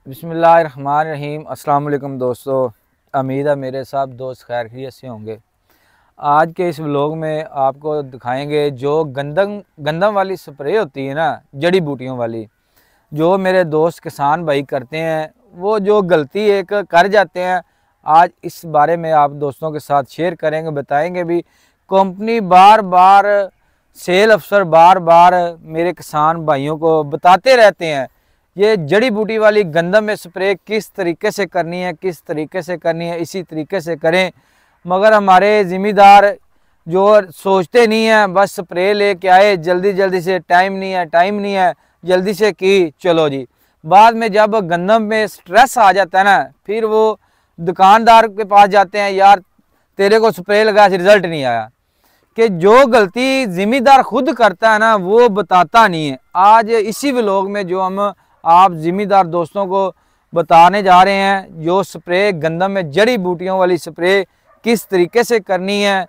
बिस्मिल्लाहिर्रहमानिर्रहीम। अस्सलाम वालेकुम दोस्तों, उम्मीद है मेरे सब दोस्त खैर खैरियत से होंगे। आज के इस व्लॉग में आपको दिखाएंगे जो गंदम वाली स्प्रे होती है ना, जड़ी बूटियों वाली, जो मेरे दोस्त किसान भाई करते हैं, वो जो गलती एक कर जाते हैं। आज इस बारे में आप दोस्तों के साथ शेयर करेंगे, बताएंगे भी। कंपनी बार बार, सेल अफसर बार बार मेरे किसान भाइयों को बताते रहते हैं ये जड़ी बूटी वाली गंदम में स्प्रे किस तरीके से करनी है, किस तरीके से करनी है, इसी तरीके से करें। मगर हमारे ज़िम्मेदार जो सोचते नहीं हैं, बस स्प्रे लेके आए जल्दी जल्दी से, टाइम नहीं है, जल्दी से की चलो जी। बाद में जब गंदम में स्ट्रेस आ जाता है ना, फिर वो दुकानदार के पास जाते हैं, यार तेरे को स्प्रे लगा रिजल्ट नहीं आया। कि जो गलती ज़िम्मेदार खुद करता है ना, वो बताता नहीं है। आज इसी व्लॉग में जो हम आप ज़िम्मेदार दोस्तों को बताने जा रहे हैं, जो स्प्रे गंदम में जड़ी बूटियों वाली स्प्रे किस तरीके से करनी है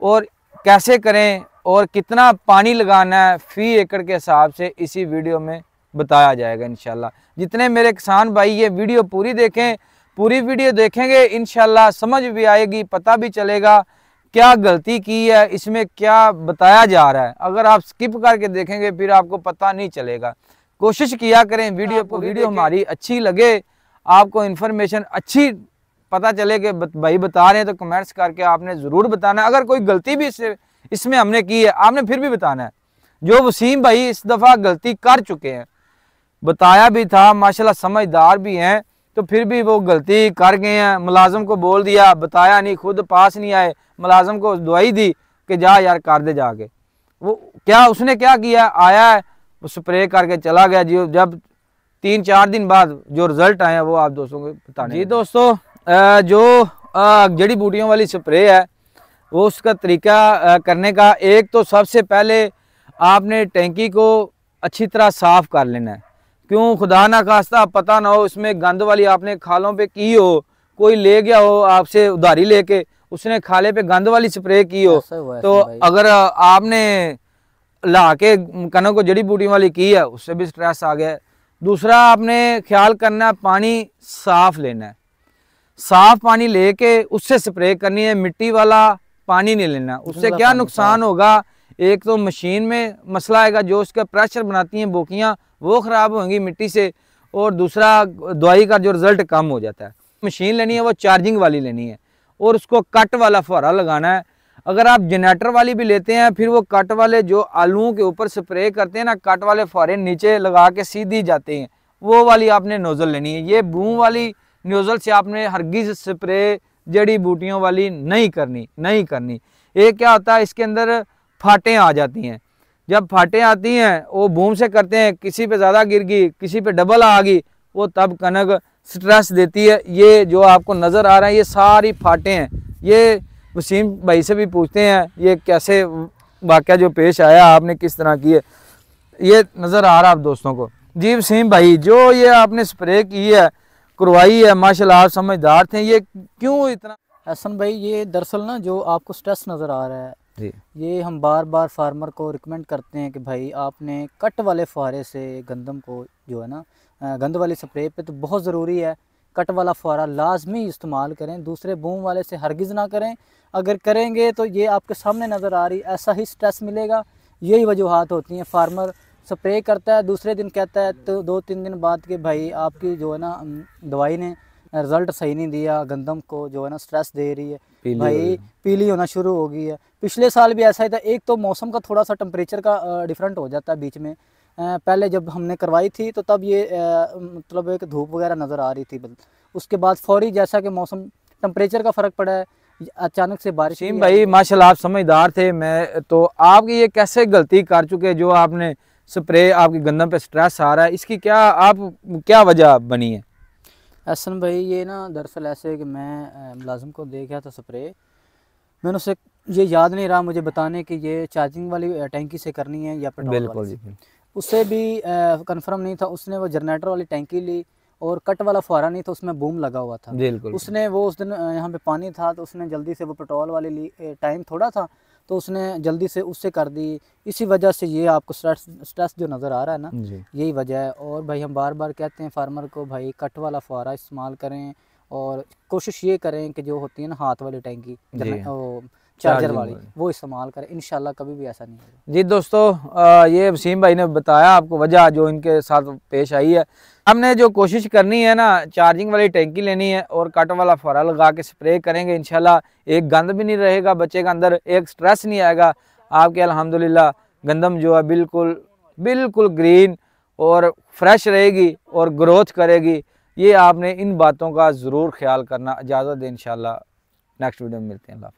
और कैसे करें और कितना पानी लगाना है फी एकड़ के हिसाब से, इसी वीडियो में बताया जाएगा इंशाल्लाह। जितने मेरे किसान भाई ये वीडियो पूरी देखें, पूरी वीडियो देखेंगे इंशाल्लाह समझ भी आएगी, पता भी चलेगा क्या गलती की है, इसमें क्या बताया जा रहा है। अगर आप स्किप करके देखेंगे फिर आपको पता नहीं चलेगा। कोशिश किया करें वीडियो हमारी अच्छी लगे, आपको इन्फॉर्मेशन अच्छी पता चले कि भाई बता रहे हैं, तो कमेंट्स करके आपने ज़रूर बताना है। अगर कोई गलती भी इसमें हमने की है, आपने फिर भी बताना है। जो वसीम भाई इस दफ़ा गलती कर चुके हैं, बताया भी था, माशाल्लाह समझदार भी हैं, तो फिर भी वो गलती कर गए हैं। मुलाजम को बोल दिया, बताया नहीं, खुद पास नहीं आए, मुलाजम को दवाई दी कि जा यार कर दे जाके। वो क्या उसने क्या किया, आया है वो स्प्रे करके चला गया जी। जब 3-4 दिन बाद जो रिजल्ट आए हैं वो आप दोस्तों को बताने जी। दोस्तों जो जड़ी बूटियों वाली स्प्रे है, वो उसका तरीका करने का, एक तो सबसे पहले आपने टैंकी को अच्छी तरह साफ़ कर लेना है। क्यों, खुदा ना खास्ता पता ना हो इसमें गंद वाली आपने खालों पे की हो, कोई ले गया हो आपसे उधारी लेके, उसने खाले पे गंद वाली स्प्रे की हो, तो अगर आपने ला के कनों को जड़ी बूटी वाली की है, उससे भी स्ट्रेस आ गया। दूसरा आपने ख्याल करना है, पानी साफ़ लेना है, साफ़ पानी लेके उससे स्प्रे करनी है, मिट्टी वाला पानी नहीं लेना। उससे क्या नुकसान होगा, एक तो मशीन में मसला आएगा, जो उसका प्रेशर बनाती हैं बोकियाँ वो ख़राब होंगी मिट्टी से, और दूसरा दवाई का जो रिज़ल्ट कम हो जाता है। मशीन लेनी है वो चार्जिंग वाली लेनी है, और उसको कट वाला फुहारा लगाना है। अगर आप जनरेटर वाली भी लेते हैं, फिर वो कट वाले जो आलूओं के ऊपर स्प्रे करते हैं ना, कट वाले फुहारे नीचे लगा के सीधी जाते हैं, वो वाली आपने नोज़ल लेनी है। ये बूम वाली नोज़ल से आपने हरगिज़ स्प्रे जड़ी बूटियों वाली नहीं करनी। एक क्या होता है, इसके अंदर फाटें आ जाती हैं। जब फाटें आती हैं वो बूम से करते हैं, किसी पे ज़्यादा गिर गई, किसी पे डबल आ गई, वो तब कनक स्ट्रेस देती है। ये जो आपको नज़र आ रहा है ये सारी फाटें हैं। ये वसीम भाई से भी पूछते हैं ये कैसे वाक़या जो पेश आया, आपने किस तरह की है, ये नज़र आ रहा आप दोस्तों को जी। वसीम भाई जो ये आपने स्प्रे की है, करवाई है, माशाल्लाह आप समझदार थे, ये क्यों इतना? हसन भाई ये दरअसल ना जो आपको स्ट्रेस नज़र आ रहा है जी, ये हम बार बार फार्मर को रिकमेंड करते हैं कि भाई आपने कट वाले फुहारे से गंदम को जो है ना गंद वाली स्प्रे पे तो बहुत ज़रूरी है, कट वाला फुहारा लाजमी इस्तेमाल करें, दूसरे बूम वाले से हरगिज़ ना करें। अगर करेंगे तो ये आपके सामने नज़र आ रही ऐसा ही स्ट्रेस मिलेगा। यही वजूहात होती हैं, फार्मर स्प्रे करता है, दूसरे दिन कहता है तो 2-3 दिन बाद कि भाई आपकी जो है ना दवाई ने रिज़ल्ट सही नहीं दिया, गंदम को जो है ना स्ट्रेस दे रही है, भाई पीली होना शुरू हो गई है। पिछले साल भी ऐसा ही था। एक तो मौसम का थोड़ा सा टेम्परेचर का डिफरेंट हो जाता है बीच में। पहले जब हमने करवाई थी तो तब ये मतलब एक धूप वगैरह नज़र आ रही थी, उसके बाद फौरी जैसा कि मौसम टेम्परेचर का फ़र्क पड़ा है, अचानक से बारिश। भाई माशाल्लाह आप समझदार थे। मैं तो आपकी ये कैसे गलती कर चुके जो आपने स्प्रे, आपकी गंदम पे स्ट्रेस आ रहा है, इसकी क्या वजह बनी है? एहसन भाई ये ना दरअसल ऐसे है कि मैं मुलाजिम को दे गया था स्प्रे, मैंने उससे ये याद नहीं रहा मुझे बताने कि ये चार्जिंग वाली टैंकी से करनी है या पेट्रोल वाली से। उससे भी कंफर्म नहीं था। उसने वो जनरेटर वाली टैंकी ली और कट वाला फुहारा नहीं था, उसमें बूम लगा हुआ था। उसने वो उस दिन यहाँ पे पानी था तो उसने जल्दी से वो पेट्रोल वाली ली, टाइम थोड़ा था तो उसने जल्दी से उससे कर दी। इसी वजह से ये आपको स्ट्रेस जो नज़र आ रहा है ना, यही वजह है। और भाई हम बार बार कहते हैं फार्मर को, भाई कट वाला फुहारा इस्तेमाल करें और कोशिश ये करें कि जो होती है ना हाथ वाली टैंकी चार्जर वाली, वो इस्तेमाल करें। इंशाल्लाह कभी भी ऐसा नहीं होगा। जी दोस्तों, ये वसीम भाई ने बताया आपको वजह जो इनके साथ पेश आई है। हमने जो कोशिश करनी है ना, चार्जिंग वाली टैंकी लेनी है और कट वाला फुहारा लगा के स्प्रे करेंगे, इंशाल्लाह एक गंद भी नहीं रहेगा बच्चे के अंदर, एक स्ट्रेस नहीं आएगा आपके। अल्हम्दुलिल्लाह गंदम जो है बिल्कुल बिल्कुल ग्रीन और फ्रेश रहेगी और ग्रोथ करेगी। ये आपने इन बातों का ज़रूर ख्याल करना। इजाज़त दें, इंशाल्लाह नेक्स्ट वीडियो में मिलते हैं। अल्लाह।